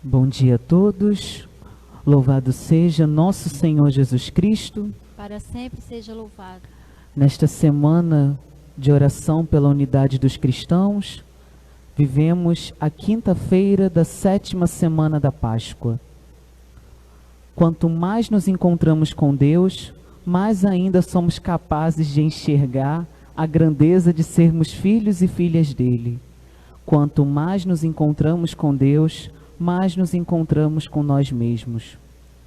Bom dia a todos. Louvado seja nosso Senhor Jesus Cristo. Para sempre seja louvado. Nesta semana de oração pela unidade dos cristãos, vivemos a quinta-feira da 7ª semana da Páscoa. Quanto mais nos encontramos com Deus, mais ainda somos capazes de enxergar a grandeza de sermos filhos e filhas dele. Quanto mais nos encontramos com Deus, mais nos encontramos com nós mesmos.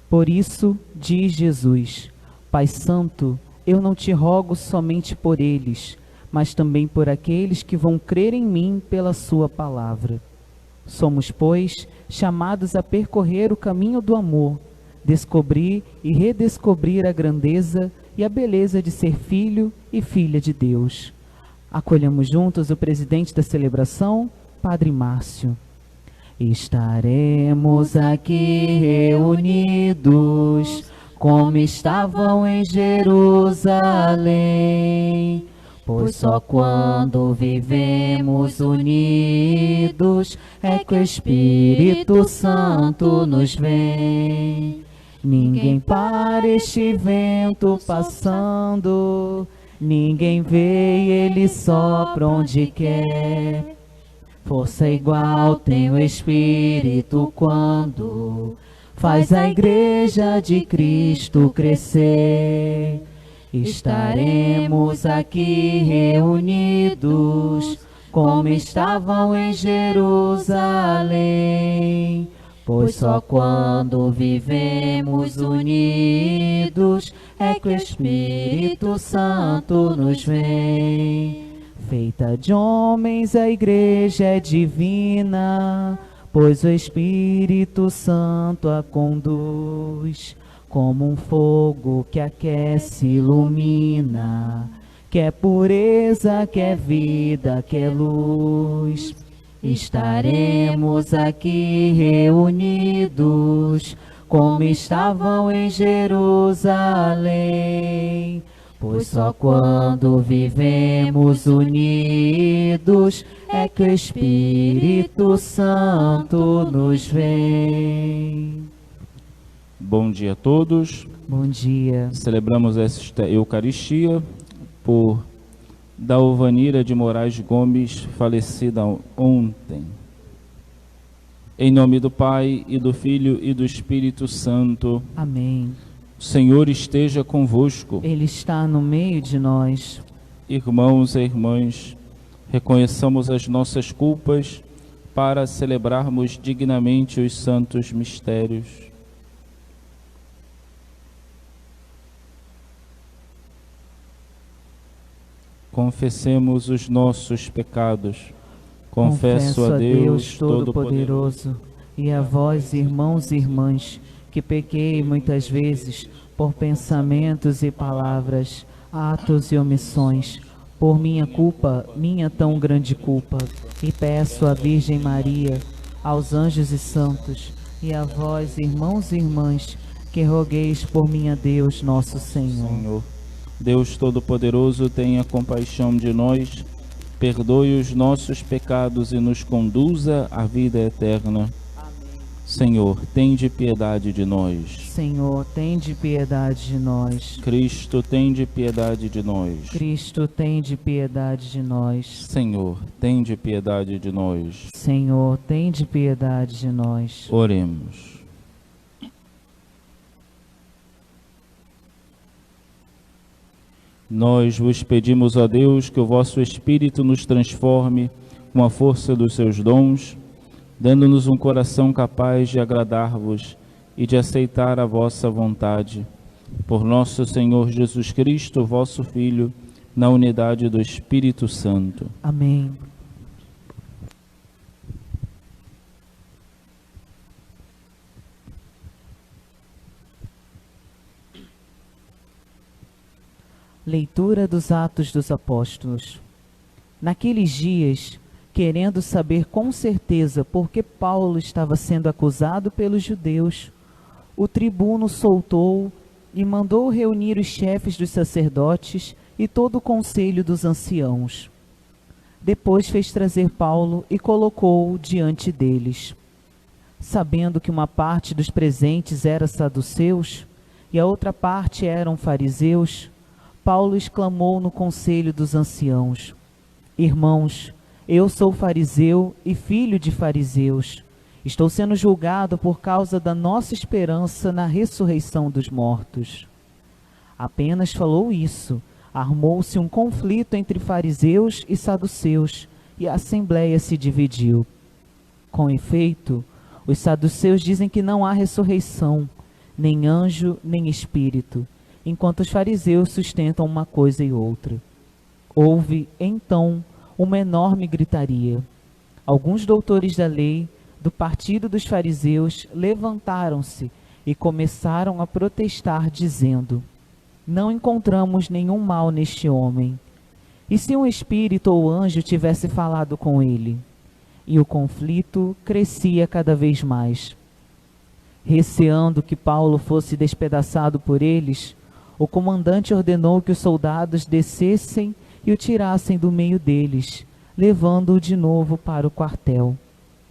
Por isso, diz Jesus: Pai Santo, eu não te rogo somente por eles, mas também por aqueles que vão crer em mim pela sua palavra. Somos, pois, chamados a percorrer o caminho do amor, descobrir e redescobrir a grandeza e a beleza de ser filho e filha de Deus. Acolhamos juntos o presidente da celebração, Padre Márcio. Estaremos aqui reunidos, como estavam em Jerusalém, pois só quando vivemos unidos é que o Espírito Santo nos vem. Ninguém para este vento passando, ninguém vê e ele sopra onde quer. Força igual tem o Espírito quando faz a Igreja de Cristo crescer. Estaremos aqui reunidos, como estavam em Jerusalém, pois só quando vivemos unidos é que o Espírito Santo nos vem. Feita de homens, a Igreja é divina, pois o Espírito Santo a conduz, como um fogo que aquece e ilumina, que é pureza, que é vida, que é luz. Estaremos aqui reunidos, como estavam em Jerusalém, pois só quando vivemos unidos é que o Espírito Santo nos vem. Bom dia a todos. Bom dia. Celebramos esta Eucaristia por Dalvanira de Moraes Gomes, falecida ontem. Em nome do Pai, e do Filho, e do Espírito Santo. Amém. O Senhor esteja convosco. Ele está no meio de nós. Irmãos e irmãs, reconheçamos as nossas culpas para celebrarmos dignamente os santos mistérios. Confessemos os nossos pecados. Confesso a Deus Todo-Poderoso e a vós, irmãos e irmãs, que pequei muitas vezes por pensamentos e palavras, atos e omissões, por minha culpa, minha tão grande culpa, e peço à Virgem Maria, aos anjos e santos, e a vós, irmãos e irmãs, que rogueis por mim a Deus nosso Senhor. Deus Todo-Poderoso, tenha compaixão de nós, perdoe os nossos pecados e nos conduza à vida eterna. Senhor, tende piedade de nós. Senhor, tende piedade de nós. Cristo, tende piedade de nós. Cristo, tende piedade de nós. Senhor, tende piedade de nós. Senhor, tende piedade de nós. Oremos. Nós vos pedimos, ó Deus, que o vosso Espírito nos transforme com a força dos seus dons, dando-nos um coração capaz de agradar-vos e de aceitar a vossa vontade. Por nosso Senhor Jesus Cristo, vosso Filho, na unidade do Espírito Santo. Amém. Leitura dos Atos dos Apóstolos. Naqueles dias, querendo saber com certeza por que Paulo estava sendo acusado pelos judeus, o tribuno soltou e mandou reunir os chefes dos sacerdotes e todo o conselho dos anciãos. Depois fez trazer Paulo e colocou-o diante deles. sabendo que uma parte dos presentes era saduceus e a outra parte eram fariseus, Paulo exclamou no conselho dos anciãos: Irmãos, eu sou fariseu e filho de fariseus. Estou sendo julgado por causa da nossa esperança na ressurreição dos mortos. Apenas falou isso, armou-se um conflito entre fariseus e saduceus, e a assembleia se dividiu. Com efeito, os saduceus dizem que não há ressurreição, nem anjo, nem espírito, enquanto os fariseus sustentam uma coisa e outra. Houve, então, uma enorme gritaria. Alguns doutores da lei, do partido dos fariseus, levantaram-se e começaram a protestar, dizendo: Não encontramos nenhum mal neste homem. E se um espírito ou anjo tivesse falado com ele? E o conflito crescia cada vez mais. Receando que Paulo fosse despedaçado por eles, o comandante ordenou que os soldados descessem e o tirassem do meio deles, levando-o de novo para o quartel.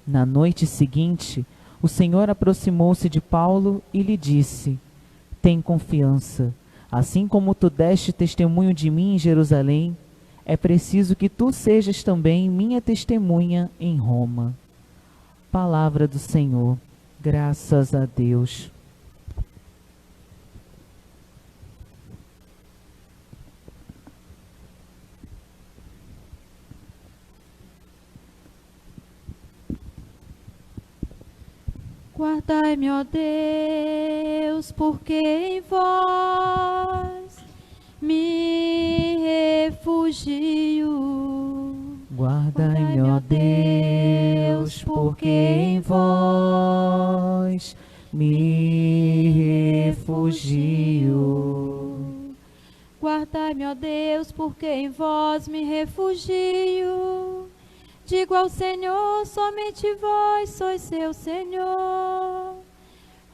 Na noite seguinte, o Senhor aproximou-se de Paulo e lhe disse: Tem confiança. Assim como tu deste testemunho de mim em Jerusalém, é preciso que tu sejas também minha testemunha em Roma. Palavra do Senhor. Graças a Deus. Guardai-me, ó Deus, porque em vós me refugio. Guardai-me, ó Deus, porque em vós me refugio. Guardai-me, ó Deus, porque em vós me refugio. Digo ao Senhor, somente vós sois seu Senhor.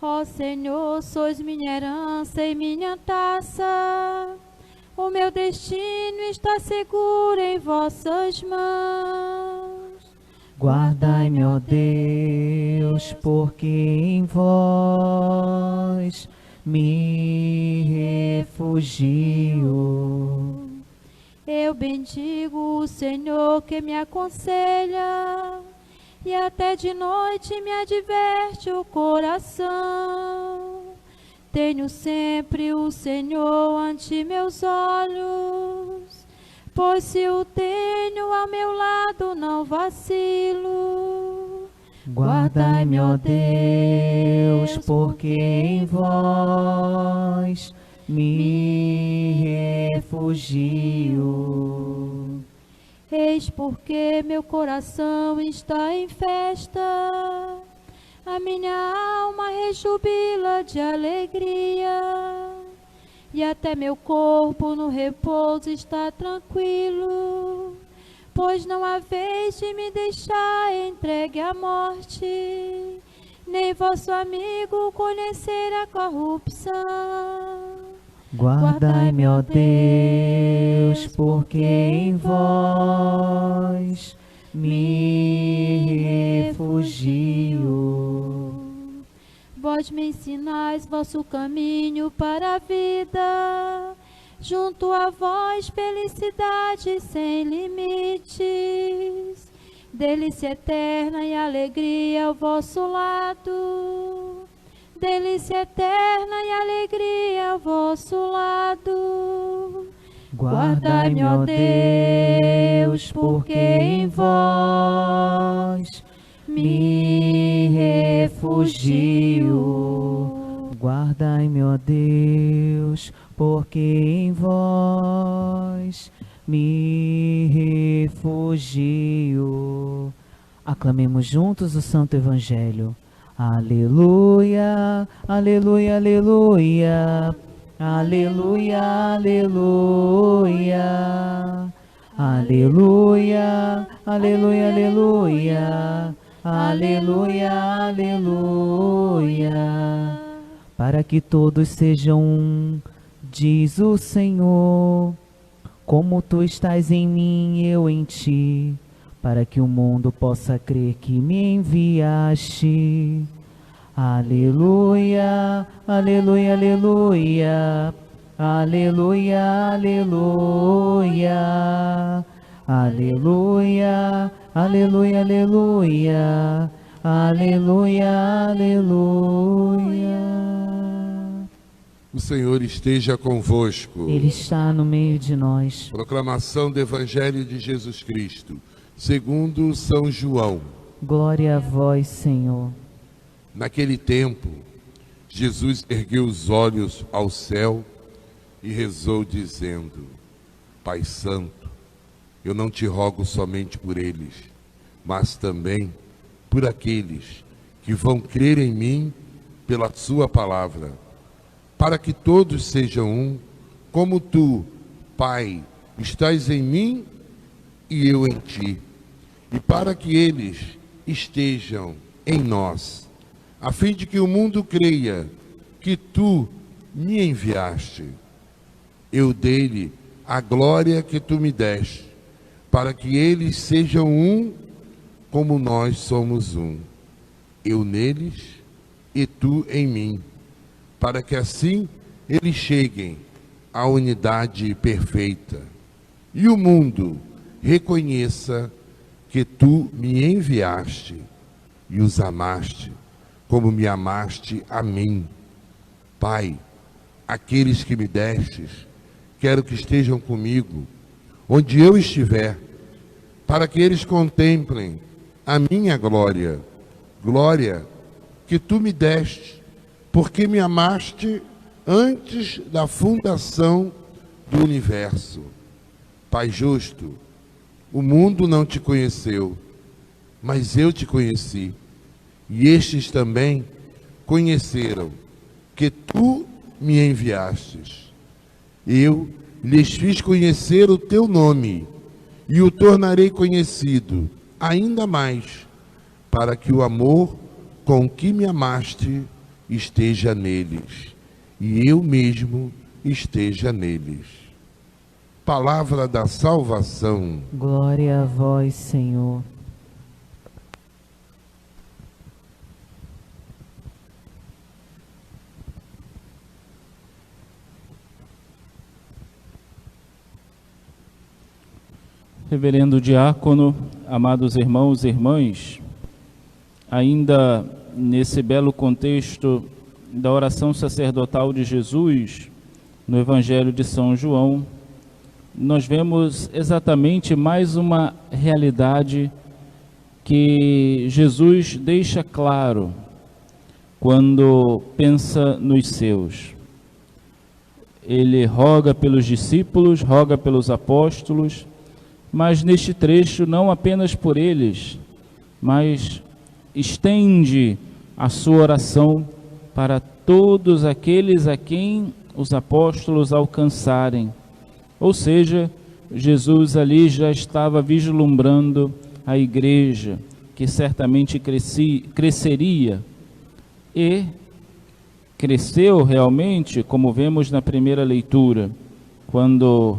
Ó Senhor, sois minha herança e minha taça. O meu destino está seguro em vossas mãos. Guardai-me, ó Deus, porque em vós me refugio. Eu bendigo o Senhor que me aconselha, e até de noite me adverte o coração. Tenho sempre o Senhor ante meus olhos, pois se o tenho ao meu lado não vacilo. Guardai-me, ó Deus, porque em vós me refugio. Eis porque meu coração está em festa, a minha alma rejubila de alegria, e até meu corpo no repouso está tranquilo, pois não há vez de me deixar entregue à morte, nem vosso amigo conhecer a corrupção. Guardai-me, ó Deus, porque em vós me refugio. Vós me ensinais vosso caminho para a vida, junto a vós felicidade sem limites, delícia eterna e alegria ao vosso lado. Delícia eterna e alegria ao vosso lado. Guardai-me, ó Deus, porque em vós me refugio. Guardai-me, ó Deus, porque em vós me refugio. Aclamemos juntos o Santo Evangelho. Aleluia, aleluia, aleluia, aleluia, aleluia, aleluia, aleluia, aleluia, aleluia, aleluia. Para que todos sejam um, diz o Senhor, como tu estás em mim, eu em ti. para que o mundo possa crer que me enviaste. Aleluia, aleluia, aleluia, aleluia, aleluia, aleluia, aleluia, aleluia, aleluia, aleluia. O Senhor esteja convosco. Ele está no meio de nós. Proclamação do Evangelho de Jesus Cristo, segundo São João. Glória a vós, Senhor. Naquele tempo, Jesus ergueu os olhos ao céu e rezou dizendo: Pai Santo, eu não te rogo somente por eles, mas também por aqueles que vão crer em mim pela sua palavra, para que todos sejam um, como tu, Pai, estás em mim e eu em ti, e para que eles estejam em nós, a fim de que o mundo creia que tu me enviaste. Eu dei-lhe a glória que tu me deste, para que eles sejam um, como nós somos um. Eu neles e tu em mim, para que assim eles cheguem à unidade perfeita, e o mundo reconheça que tu me enviaste e os amaste, como me amaste a mim. Pai, aqueles que me destes, quero que estejam comigo, onde eu estiver, para que eles contemplem a minha glória, glória que tu me deste, porque me amaste antes da fundação do universo. Pai justo, o mundo não te conheceu, mas eu te conheci, e estes também conheceram que tu me enviastes. Eu lhes fiz conhecer o teu nome, e o tornarei conhecido ainda mais, para que o amor com que me amaste esteja neles, e eu mesmo esteja neles. Palavra da salvação. Glória a vós, Senhor. Reverendo Diácono, amados irmãos e irmãs, ainda nesse belo contexto da oração sacerdotal de Jesus, no Evangelho de São João, nós vemos exatamente mais uma realidade que Jesus deixa claro quando pensa nos seus. Ele roga pelos discípulos, roga pelos apóstolos, mas neste trecho não apenas por eles, mas estende a sua oração para todos aqueles a quem os apóstolos alcançarem. Ou seja, Jesus ali já estava vislumbrando a igreja, que certamente cresceria, e cresceu realmente, como vemos na primeira leitura, quando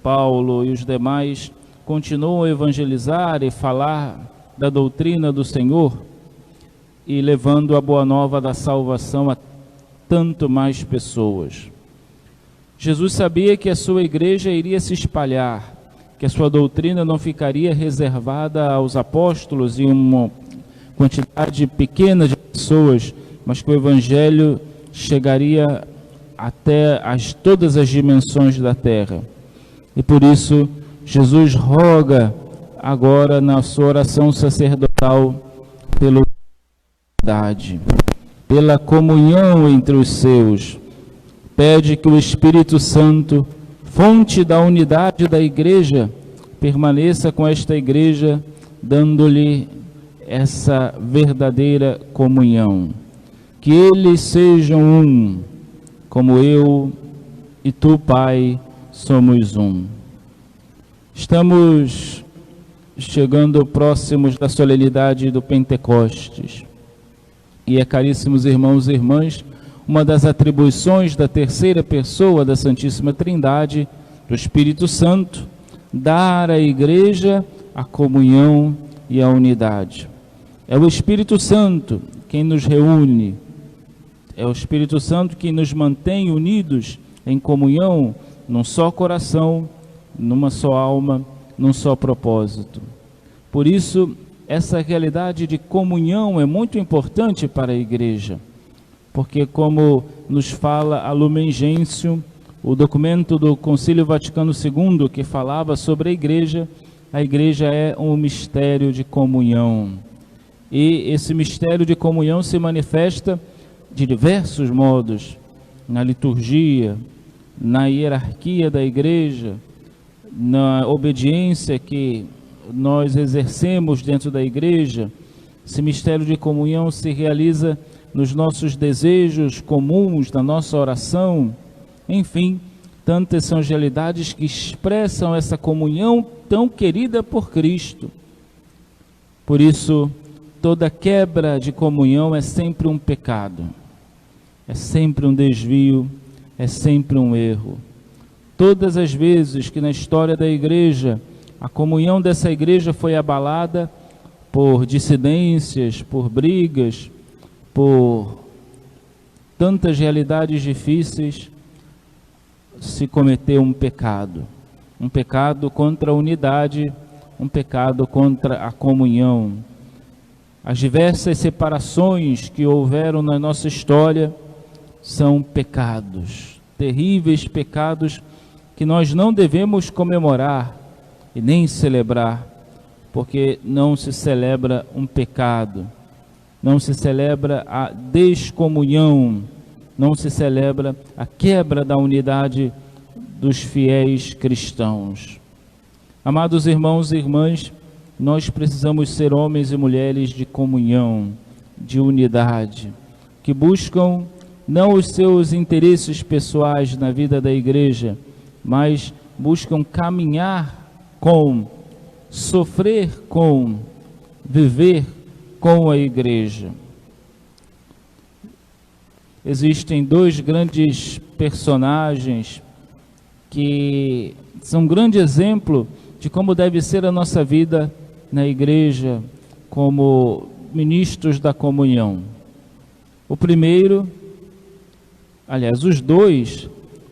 Paulo e os demais continuam a evangelizar e falar da doutrina do Senhor e levando a boa nova da salvação a tanto mais pessoas. Jesus sabia que a sua igreja iria se espalhar, que a sua doutrina não ficaria reservada aos apóstolos e uma quantidade pequena de pessoas, mas que o evangelho chegaria até todas as dimensões da terra. E por isso, Jesus roga agora na sua oração sacerdotal pela unidade, pela comunhão entre os seus. Pede que o Espírito Santo, fonte da unidade da igreja, permaneça com esta igreja, dando-lhe essa verdadeira comunhão. Que eles sejam um, como eu e tu, Pai, somos um. Estamos chegando próximos da solenidade do Pentecostes. E é, caríssimos irmãos e irmãs, uma das atribuições da terceira pessoa da Santíssima Trindade, do Espírito Santo, dar à igreja a comunhão e a unidade. É o Espírito Santo quem nos reúne, é o Espírito Santo que nos mantém unidos em comunhão, num só coração, numa só alma, num só propósito. Por isso, essa realidade de comunhão é muito importante para a Igreja, porque como nos fala a Lumen Gentium, o documento do Concílio Vaticano II, que falava sobre a Igreja é um mistério de comunhão. E esse mistério de comunhão se manifesta de diversos modos, na liturgia, na hierarquia da Igreja, na obediência que nós exercemos dentro da Igreja. Esse mistério de comunhão se realiza nos nossos desejos comuns, na nossa oração. Enfim, tantas são as realidades que expressam essa comunhão tão querida por Cristo. Por isso, toda quebra de comunhão é sempre um pecado, é sempre um desvio, é sempre um erro. Todas as vezes que na história da Igreja, a comunhão dessa Igreja foi abalada por dissidências, por brigas, por tantas realidades difíceis, se cometeu um pecado contra a unidade, um pecado contra a comunhão. As diversas separações que houveram na nossa história são pecados, terríveis pecados que nós não devemos comemorar e nem celebrar, porque não se celebra um pecado, não se celebra a descomunhão, não se celebra a quebra da unidade dos fiéis cristãos. Amados irmãos e irmãs, nós precisamos ser homens e mulheres de comunhão, de unidade, que buscam não os seus interesses pessoais na vida da Igreja, mas buscam caminhar com, sofrer com, viver com a Igreja. Existem dois grandes personagens que são um grande exemplo de como deve ser a nossa vida na Igreja como ministros da comunhão. O primeiro, aliás, os dois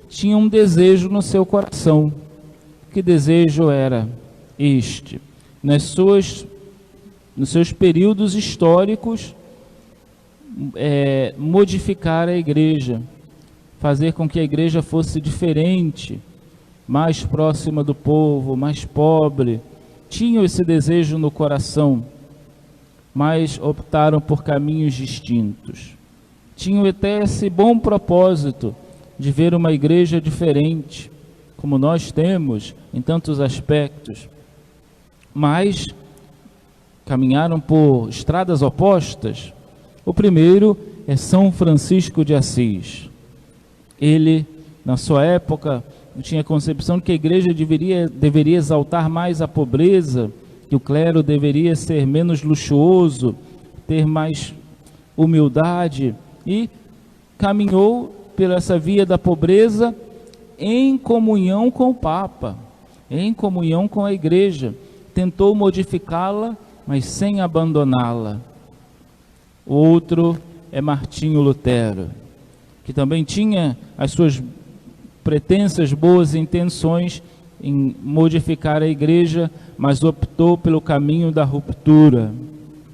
tinham um desejo no seu coração. Que desejo era este? Nos seus períodos históricos, modificar a Igreja, fazer com que a Igreja fosse diferente, mais próxima do povo, mais pobre. Tinham esse desejo no coração, mas optaram por caminhos distintos. Tinham até esse bom propósito de ver uma Igreja diferente, como nós temos em tantos aspectos, mas caminharam por estradas opostas. O primeiro é São Francisco de Assis. Ele, na sua época, tinha a concepção de que a Igreja deveria exaltar mais a pobreza, que o clero deveria ser menos luxuoso, ter mais humildade, e caminhou por essa via da pobreza em comunhão com o Papa, em comunhão com a Igreja. Tentou modificá-la, mas sem abandoná-la. O outro é Martinho Lutero, que também tinha as suas pretensas boas intenções em modificar a Igreja, mas optou pelo caminho da ruptura,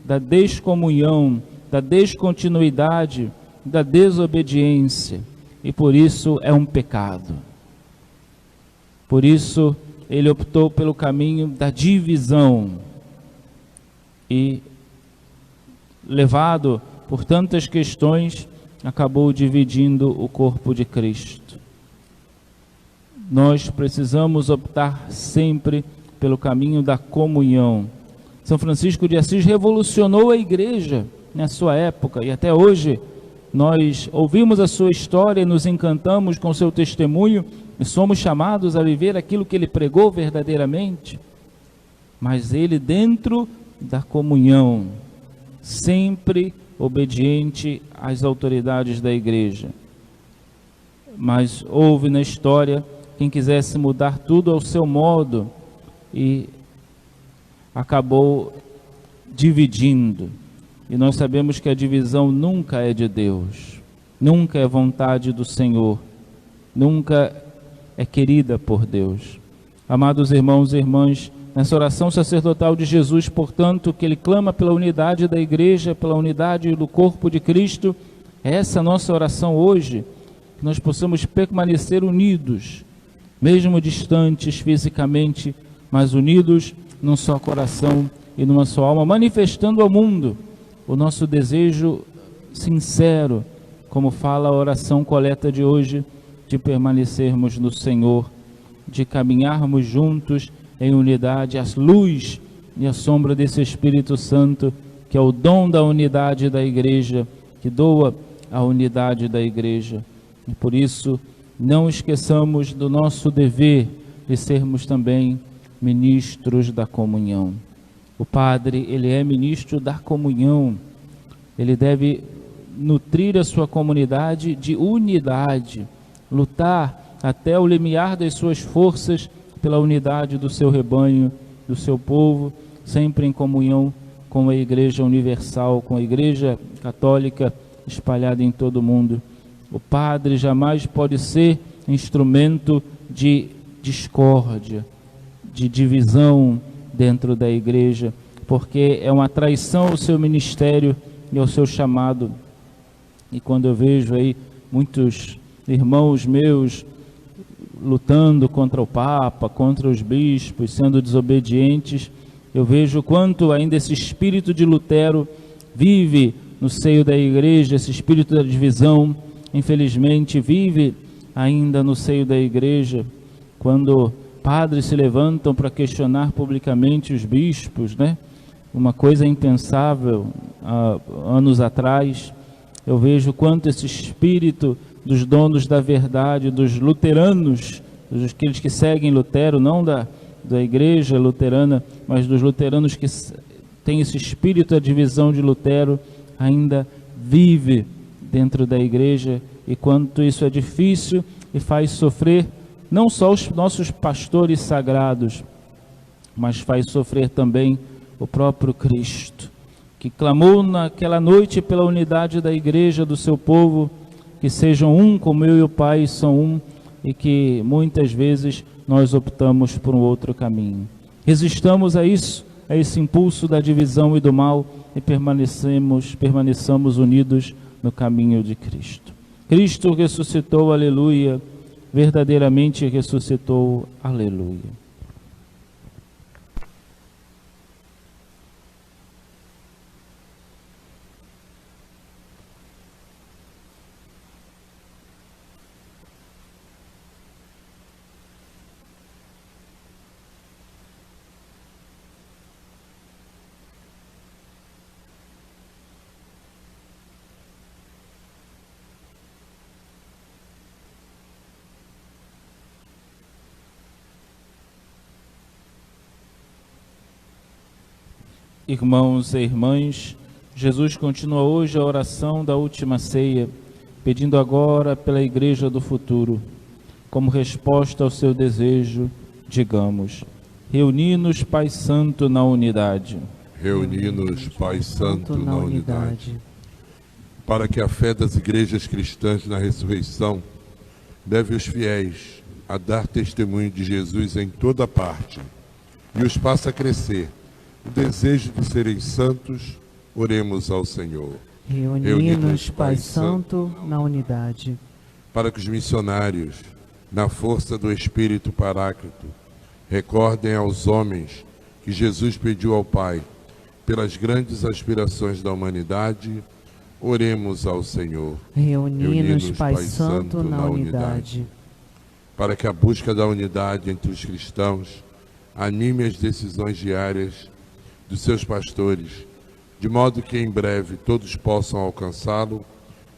da descomunhão, da descontinuidade, da desobediência, e por isso é um pecado. Por isso ele optou pelo caminho da divisão e, levado por tantas questões, acabou dividindo o corpo de Cristo. Nós precisamos optar sempre pelo caminho da comunhão. São Francisco de Assis revolucionou a Igreja na sua época, e até hoje nós ouvimos a sua história e nos encantamos com o seu testemunho e somos chamados a viver aquilo que ele pregou verdadeiramente. Mas ele, dentro da comunhão, sempre obediente às autoridades da Igreja. Mas houve na história quem quisesse mudar tudo ao seu modo e acabou dividindo. E nós sabemos que a divisão nunca é de Deus, nunca é vontade do Senhor, nunca é querida por Deus. Amados irmãos e irmãs, nessa oração sacerdotal de Jesus, portanto, que ele clama pela unidade da igreja, pela unidade do corpo de Cristo, é essa nossa oração hoje, que nós possamos permanecer unidos, mesmo distantes fisicamente, mas unidos num só coração e numa só alma, manifestando ao mundo o nosso desejo sincero, como fala a oração coleta de hoje, de permanecermos no Senhor, de caminharmos juntos em unidade, à luz e à sombra desse Espírito Santo, que é o dom da unidade da igreja, que doa a unidade da igreja. E por isso, não esqueçamos do nosso dever de sermos também ministros da comunhão. O Padre, ele é ministro da comunhão, ele deve nutrir a sua comunidade de unidade, lutar até o limiar das suas forças pela unidade do seu rebanho, do seu povo, sempre em comunhão com a Igreja Universal, com a Igreja Católica espalhada em todo o mundo. O Padre jamais pode ser instrumento de discórdia, de divisão dentro da igreja, porque é uma traição ao seu ministério e ao seu chamado. E quando eu vejo aí muitos irmãos meus lutando contra o Papa, contra os bispos, sendo desobedientes, eu vejo o quanto ainda esse espírito de Lutero vive no seio da igreja, esse espírito da divisão, infelizmente, vive ainda no seio da igreja, quando padres se levantam para questionar publicamente os bispos, né? Uma coisa impensável há anos atrás. Eu vejo quanto esse espírito dos donos da verdade, dos luteranos, aqueles que seguem Lutero, não da igreja luterana, mas dos luteranos que têm esse espírito da divisão de Lutero, ainda vive dentro da igreja, e quanto isso é difícil e faz sofrer não só os nossos pastores sagrados, mas faz sofrer também o próprio Cristo, que clamou naquela noite pela unidade da igreja, do seu povo, que sejam um como eu e o Pai são um, e que muitas vezes nós optamos por um outro caminho. Resistamos a isso, a esse impulso da divisão e do mal, e permaneçamos unidos no caminho de Cristo. Cristo ressuscitou, aleluia, verdadeiramente ressuscitou, aleluia. Irmãos e irmãs, Jesus continua hoje a oração da última ceia, pedindo agora pela igreja do futuro. Como resposta ao seu desejo, digamos: reuni-nos, Pai Santo, na unidade. Reuni-nos, Pai Santo, na unidade. Para que a fé das igrejas cristãs na ressurreição leve os fiéis a dar testemunho de Jesus em toda parte e os faça crescer o desejo de serem santos, oremos ao Senhor. Reuni-nos, Pai Santo, na unidade. Para que os missionários, na força do Espírito Paráclito, recordem aos homens que Jesus pediu ao Pai, pelas grandes aspirações da humanidade, oremos ao Senhor. Reuni-nos, Pai Santo, na unidade. Para que a busca da unidade entre os cristãos anime as decisões diárias dos seus pastores, de modo que em breve todos possam alcançá-lo,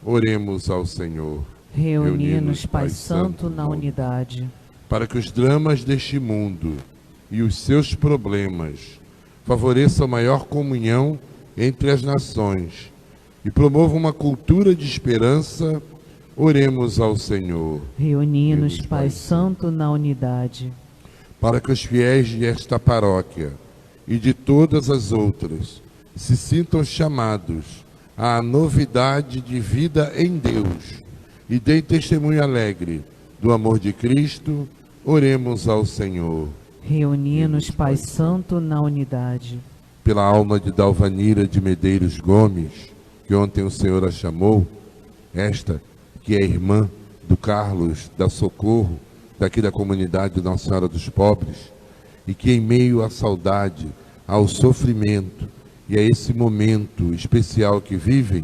oremos ao Senhor. Reuni-nos, Pai Santo, na unidade. Para que os dramas deste mundo e os seus problemas favoreçam maior comunhão entre as nações e promovam uma cultura de esperança, oremos ao Senhor. Reuni-nos, Pai Santo, na unidade. Para que os fiéis desta paróquia e de todas as outras se sintam chamados à novidade de vida em Deus e deem testemunho alegre do amor de Cristo, oremos ao Senhor. Reuni-nos, Pai Santo, na unidade. Pela alma de Dalvanira de Medeiros Gomes, que ontem o Senhor a chamou, esta que é irmã do Carlos da Socorro, daqui da comunidade Nossa Senhora dos Pobres, e que em meio à saudade, ao sofrimento e a esse momento especial que vivem,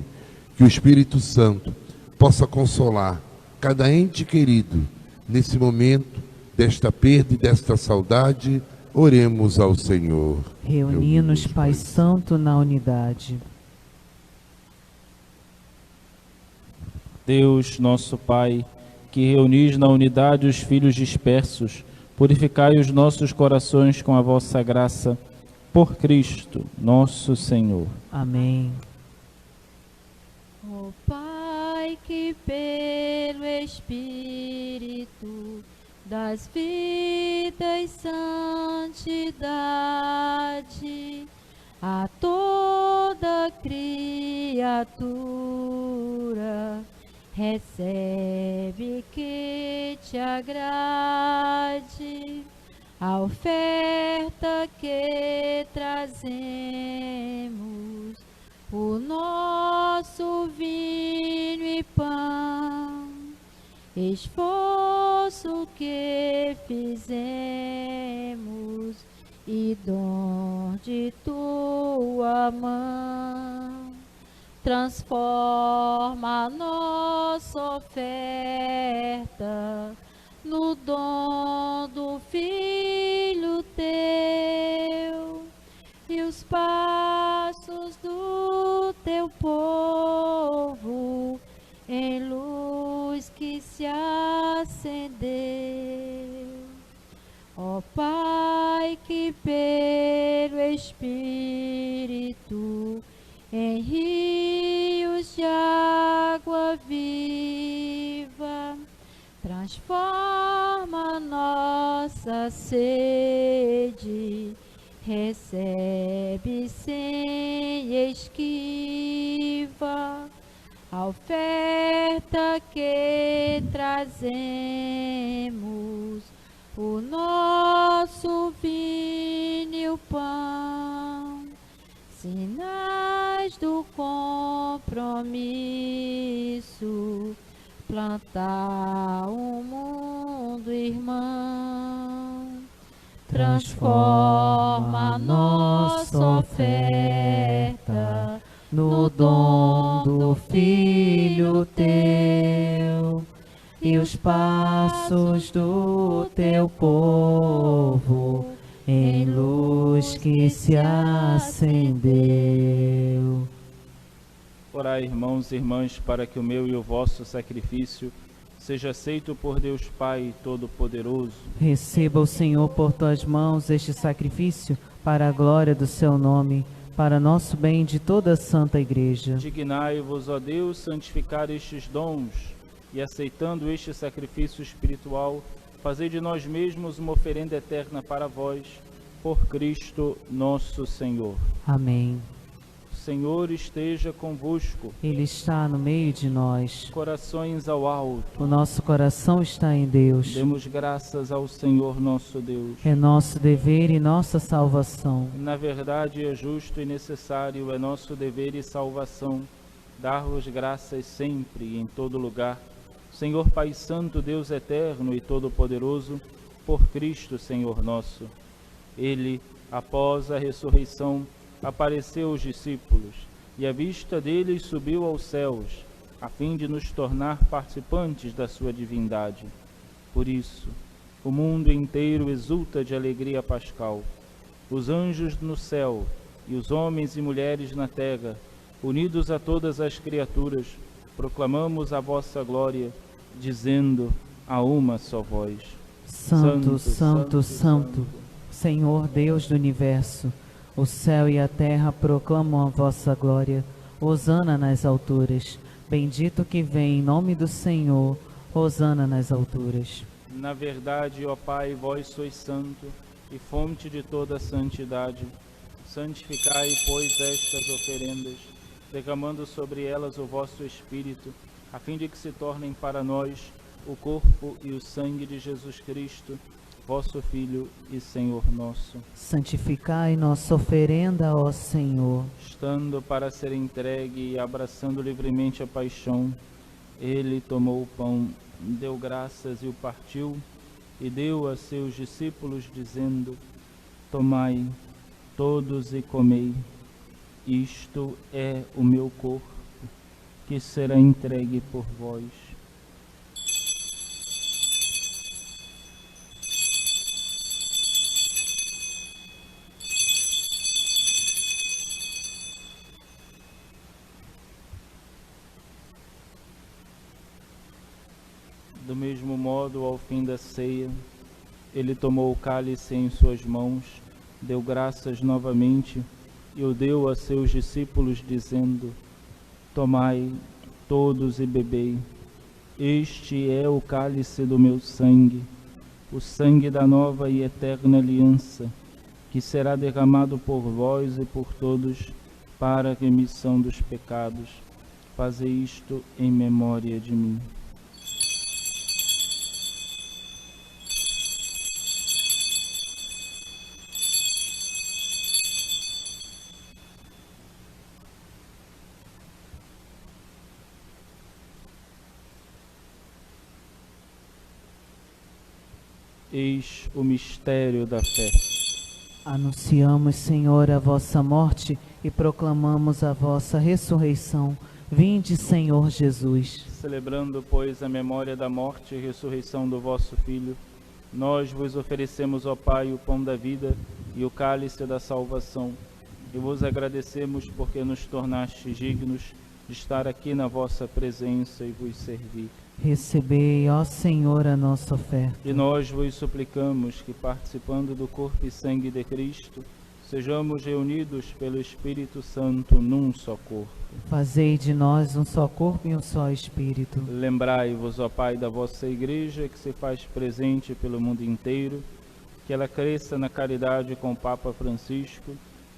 que o Espírito Santo possa consolar cada ente querido nesse momento desta perda e desta saudade. Oremos ao Senhor. Reuni-nos, Pai Santo, na unidade. Deus, nosso Pai, que reunis na unidade os filhos dispersos, purificai os nossos corações com a vossa graça, por Cristo, nosso Senhor. Amém. Ó Pai, que pelo Espírito das vidas santidade a toda criatura recebe que te agrade a oferta que trazemos, o nosso vinho e pão, esforço que fizemos e dom de tua mão. Transforma a nossa oferta no dom do Filho teu e os passos do teu povo em luz que se acendeu. Ó Pai, que pelo Espírito em rios de água viva transforma nossa sede, recebe sem esquiva a oferta que trazemos, o nosso vinho e o pão, sinais do compromisso, plantar um mundo irmão. Transforma a nossa oferta no dom do Filho teu e os passos do teu povo em luz que se acendeu. Orai, irmãos e irmãs, para que o meu e o vosso sacrifício seja aceito por Deus Pai Todo-Poderoso. Receba o Senhor por tuas mãos este sacrifício para a glória do seu nome, para nosso bem de toda a Santa Igreja. Dignai-vos, ó Deus, santificar estes dons e, aceitando este sacrifício espiritual, fazei de nós mesmos uma oferenda eterna para vós, por Cristo nosso Senhor. Amém. O Senhor esteja convosco. Ele está no meio de nós. Corações ao alto. O nosso coração está em Deus. Demos graças ao Senhor nosso Deus. É nosso dever e nossa salvação. Na verdade, é justo e necessário, é nosso dever e salvação, dar-vos graças sempre e em todo lugar, Senhor Pai Santo, Deus eterno e todo-poderoso, por Cristo, Senhor nosso. Ele, após a ressurreição, apareceu aos discípulos e, à vista deles, subiu aos céus, a fim de nos tornar participantes da sua divindade. Por isso, o mundo inteiro exulta de alegria pascal. Os anjos no céu e os homens e mulheres na terra, unidos a todas as criaturas, proclamamos a vossa glória, dizendo a uma só voz: Santo, Santo, Santo, Senhor Deus do universo, o céu e a terra proclamam a vossa glória. Hosana nas alturas. Bendito que vem em nome do Senhor. Hosana nas alturas. Na verdade, ó Pai, vós sois santo e fonte de toda santidade. Santificai, pois, estas oferendas, derramando sobre elas o vosso Espírito, a fim de que se tornem para nós o corpo e o sangue de Jesus Cristo, vosso Filho e Senhor nosso. Santificai nossa oferenda, ó Senhor. Estando para ser entregue e abraçando livremente a paixão, ele tomou o pão, deu graças e o partiu, e deu a seus discípulos, dizendo: Tomai todos e comei, isto é o meu corpo, que será entregue por vós. Do mesmo modo, ao fim da ceia, ele tomou o cálice em suas mãos, deu graças novamente e o deu a seus discípulos, dizendo: Tomai todos e bebei, este é o cálice do meu sangue, o sangue da nova e eterna aliança, que será derramado por vós e por todos para a remissão dos pecados. Fazei isto em memória de mim. Eis o mistério da fé. Anunciamos, Senhor, a vossa morte e proclamamos a vossa ressurreição. Vinde, Senhor Jesus. Celebrando, pois, a memória da morte e ressurreição do vosso Filho, nós vos oferecemos, ó Pai, o pão da vida e o cálice da salvação, e vos agradecemos porque nos tornastes dignos de estar aqui na vossa presença e vos servir. Recebei, ó Senhor, a nossa oferta. E nós vos suplicamos que, participando do corpo e sangue de Cristo, sejamos reunidos pelo Espírito Santo num só corpo. Fazei de nós um só corpo e um só Espírito. Lembrai-vos, ó Pai, da vossa Igreja, que se faz presente pelo mundo inteiro, que ela cresça na caridade com o Papa Francisco,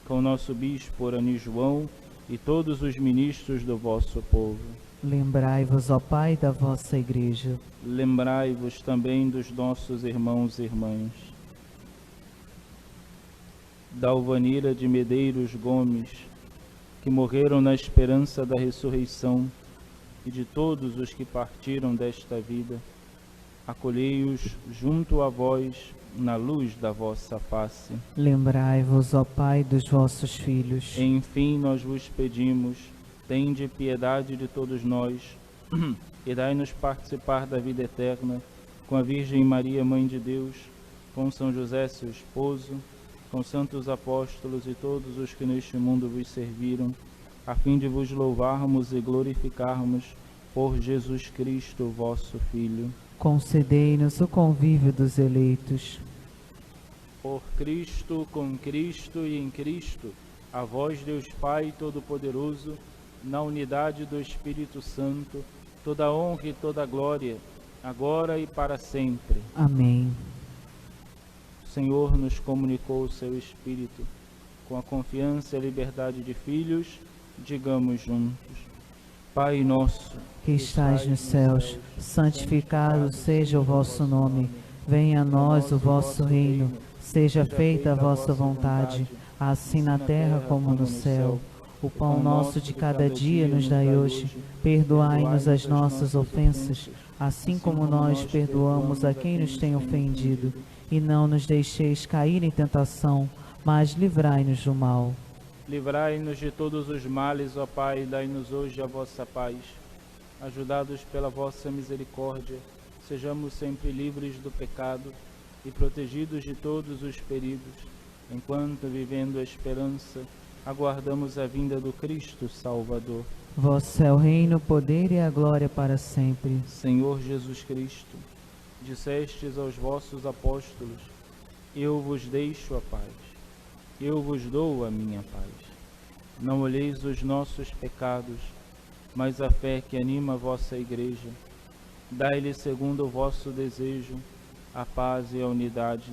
com o nosso Bispo Orani João e todos os ministros do vosso povo. Lembrai-vos, ó Pai, da vossa Igreja. Lembrai-vos também dos nossos irmãos e irmãs. Da Alvanira de Medeiros Gomes, que morreram na esperança da ressurreição, e de todos os que partiram desta vida, acolhei-os junto a vós na luz da vossa face. Lembrai-vos, ó Pai, dos vossos filhos. Enfim, nós vos pedimos, tende piedade de todos nós e dai-nos participar da vida eterna com a Virgem Maria, Mãe de Deus, com São José, seu esposo, com santos apóstolos e todos os que neste mundo vos serviram, a fim de vos louvarmos e glorificarmos por Jesus Cristo, vosso Filho. Concedei-nos o convívio dos eleitos. Por Cristo, com Cristo e em Cristo, a vós, Deus Pai Todo-Poderoso, na unidade do Espírito Santo, toda honra e toda glória, agora e para sempre. Amém. O Senhor nos comunicou o seu Espírito. Com a confiança e a liberdade de filhos, digamos juntos: Pai nosso, que estais nos céus, santificado seja o vosso nome. Venha a nós o vosso reino. Seja feita a vossa vontade, assim na terra como no céu. O pão nosso de cada dia nos dai hoje. Perdoai-nos as nossas ofensas, assim como nós perdoamos a quem nos tem ofendido. E não nos deixeis cair em tentação, mas livrai-nos do mal. Livrai-nos de todos os males, ó Pai, e dai-nos hoje a vossa paz. Ajudados pela vossa misericórdia, sejamos sempre livres do pecado e protegidos de todos os perigos, enquanto, vivendo a esperança, aguardamos a vinda do Cristo Salvador. Vosso é o reino, o poder e a glória para sempre. Senhor Jesus Cristo, dissestes aos vossos apóstolos: eu vos deixo a paz, eu vos dou a minha paz. Não olheis os nossos pecados, mas a fé que anima a vossa Igreja. Dai-lhe, segundo o vosso desejo, a paz e a unidade,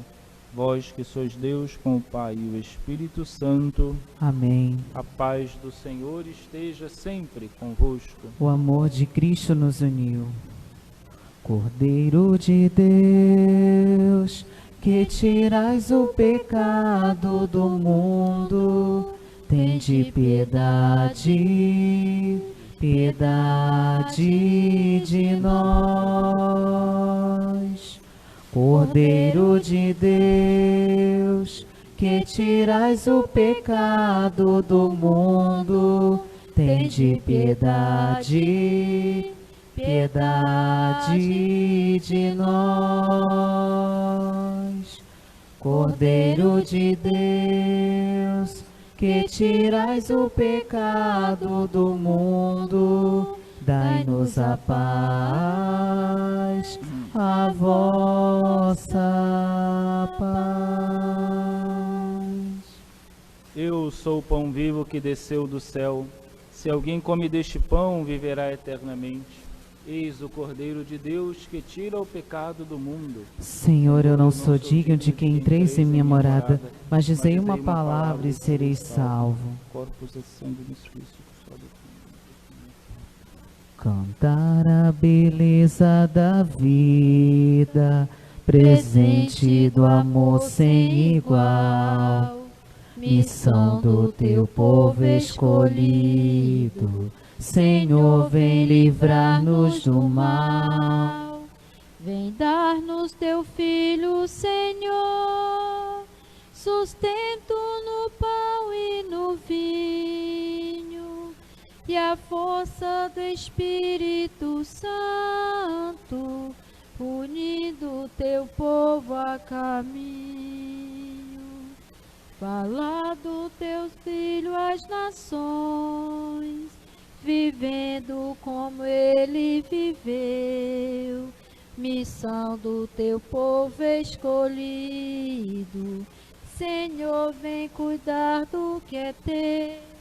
vós que sois Deus com o Pai e o Espírito Santo. Amém. A paz do Senhor esteja sempre convosco. O amor de Cristo nos uniu. Cordeiro de Deus, que tirais o pecado do mundo, tende piedade, piedade de nós. Cordeiro de Deus, que tirais o pecado do mundo, tende piedade, piedade de nós. Cordeiro de Deus, que tirais o pecado do mundo, dai-nos a paz, a vossa paz. Eu sou o pão vivo que desceu do céu. Se alguém come deste pão, viverá eternamente. Eis o Cordeiro de Deus que tira o pecado do mundo. Senhor, eu não sou digno de que entreis em minha morada, mas dizei uma palavra e serei salvo. Corpus e sangue nos Cristo. Cantar a beleza da vida, presente do amor sem igual, missão do teu povo escolhido. Senhor, vem livrar-nos do mal. Vem dar-nos teu Filho, Senhor, sustento no pão e no vinho, e a força do Espírito Santo, unindo teu povo a caminho. Fala do teu Filho às nações, vivendo como ele viveu, missão do teu povo escolhido. Senhor, vem cuidar do que é teu.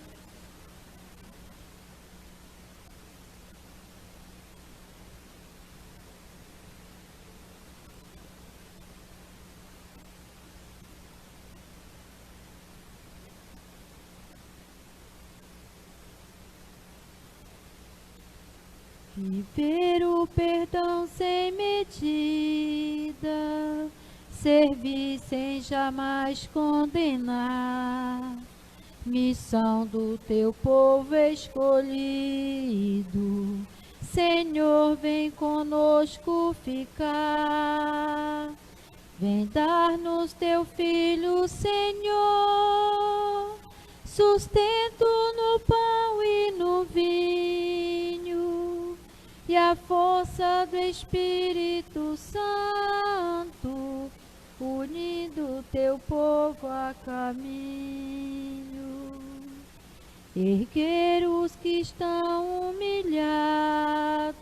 Viver o perdão sem medida, servir sem jamais condenar, missão do teu povo escolhido. Senhor, vem conosco ficar, vem dar-nos teu Filho, Senhor, sustento no pão e no vinho, e a força do Espírito Santo, unindo teu povo a caminho. Erguer os que estão humilhados,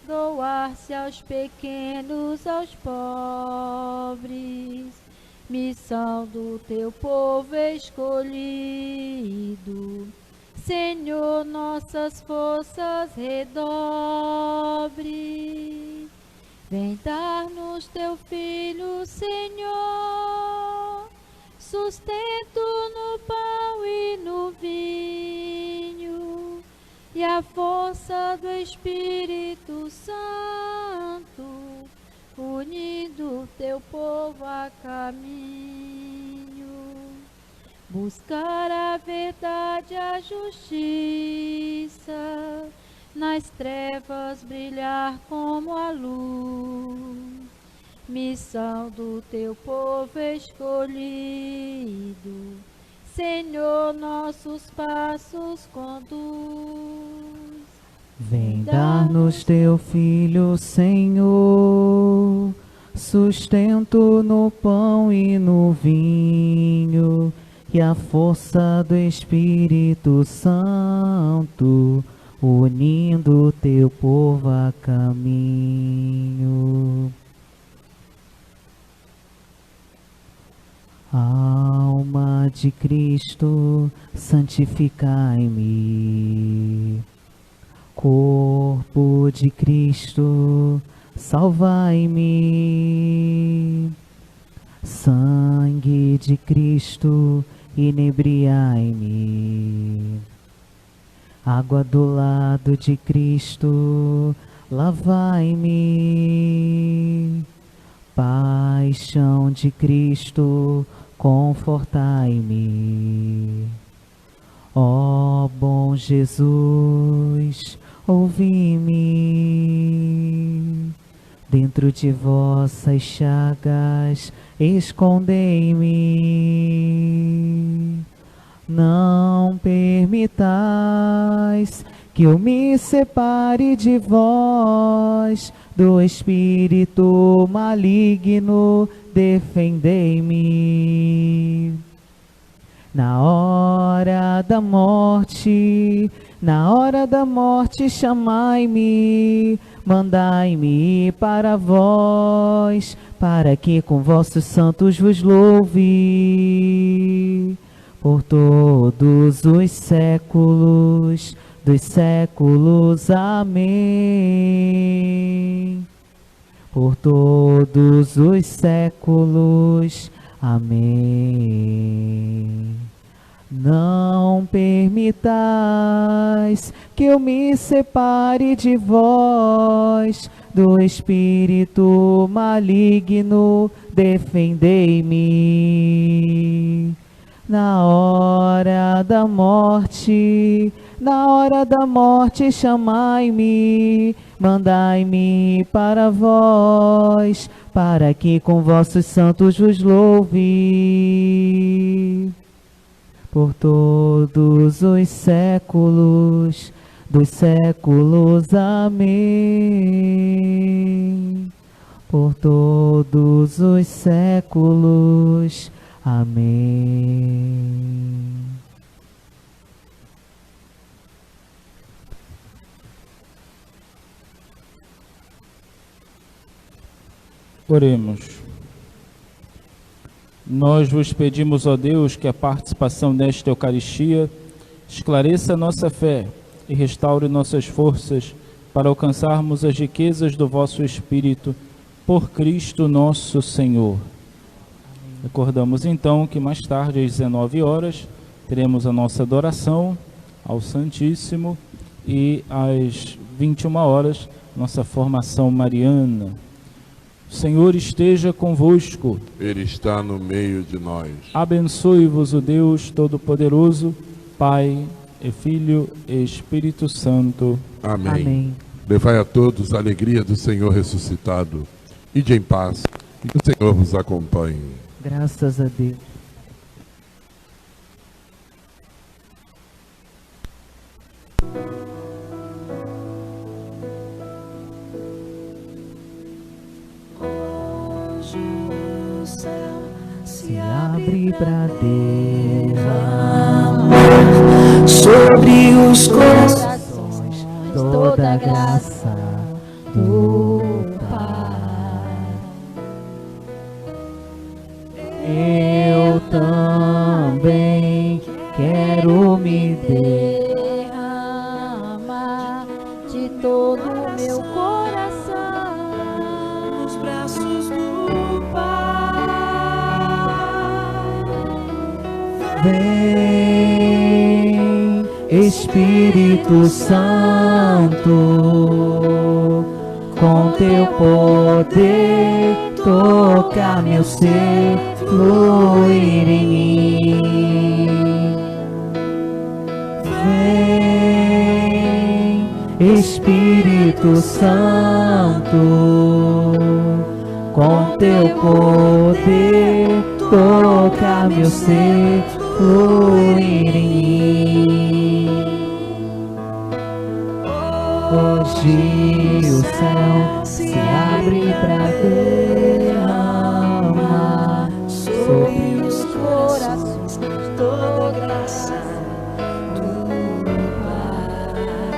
doar-se aos pequenos, aos pobres, missão do teu povo escolhido. Senhor, nossas forças redobre, vem dar-nos teu Filho, Senhor, sustento no pão e no vinho, e a força do Espírito Santo, unindo teu povo a caminho. Buscar a verdade, a justiça, nas trevas brilhar como a luz, missão do teu povo escolhido. Senhor, nossos passos conduz. Vem dar-nos teu Filho, Senhor, sustento no pão e no vinho, e a força do Espírito Santo, unindo teu povo a caminho. Alma de Cristo, santificai-me. Corpo de Cristo, salvai-me. Sangue de Cristo, inebriai-me. Água do lado de Cristo, lavai-me. Paixão de Cristo, confortai-me. Ó bom Jesus, ouvi-me. Dentro de vossas chagas, escondei-me. Não permitais que eu me separe de vós, do espírito maligno, defendei-me. Na hora da morte chamai-me, mandai-me para vós, para que com vossos santos vos louve. Por todos os séculos dos séculos. Amém. Por todos os séculos. Amém. Não permitais que eu me separe de vós, do espírito maligno, defendei-me. Na hora da morte chamai-me, mandai-me para vós, para que com vossos santos vos louve. Por todos os séculos dos séculos. Amém. Por todos os séculos. Amém. Oremos. Nós vos pedimos, ó Deus, que a participação nesta Eucaristia esclareça nossa fé e restaure nossas forças para alcançarmos as riquezas do vosso Espírito, por Cristo nosso Senhor. Recordamos então que mais tarde, às 19 horas, teremos a nossa adoração ao Santíssimo e às 21 horas, nossa formação mariana. O Senhor esteja convosco. Ele está no meio de nós. Abençoe-vos o Deus Todo-Poderoso, Pai e Filho e Espírito Santo. Amém. Amém. Levai a todos a alegria do Senhor ressuscitado. Ide em paz, e que o Senhor vos acompanhe. Graças a Deus. Hoje o céu Se abre pra derramar derramar sobre os corações toda a graça do Pai. Eu também quero me derramar de todo o meu coração nos braços do Pai. Vem, Espírito Santo, com teu poder toca meu ser, fluir em mim. Vem, Espírito Santo, com teu poder toca meu ser, fluir em mim. Hoje o céu se abre pra derramar sobre os corações toda graça do Pai.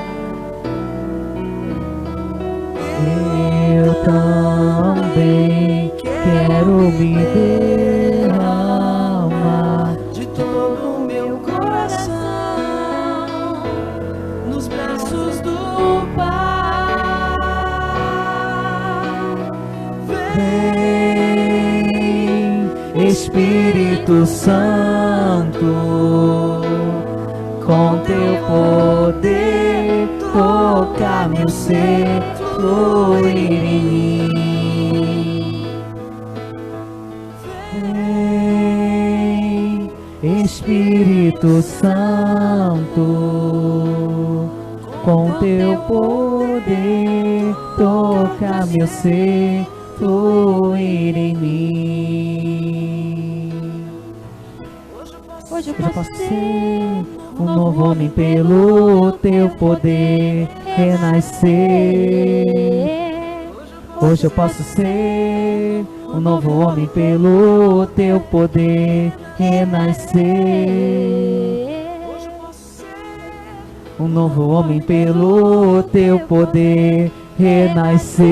Eu também quero me derramar De todo o meu coração nos braços do Pai. Vem, Espírito Santo, com teu poder, toca meu ser, fluir em mim. Vem, Espírito Santo, com teu poder, toca meu ser, fluir em mim. Hoje eu Eu posso ser um novo homem pelo teu poder renascer. Hoje eu posso ser um novo homem pelo teu poder renascer. Um novo homem pelo teu poder renascer.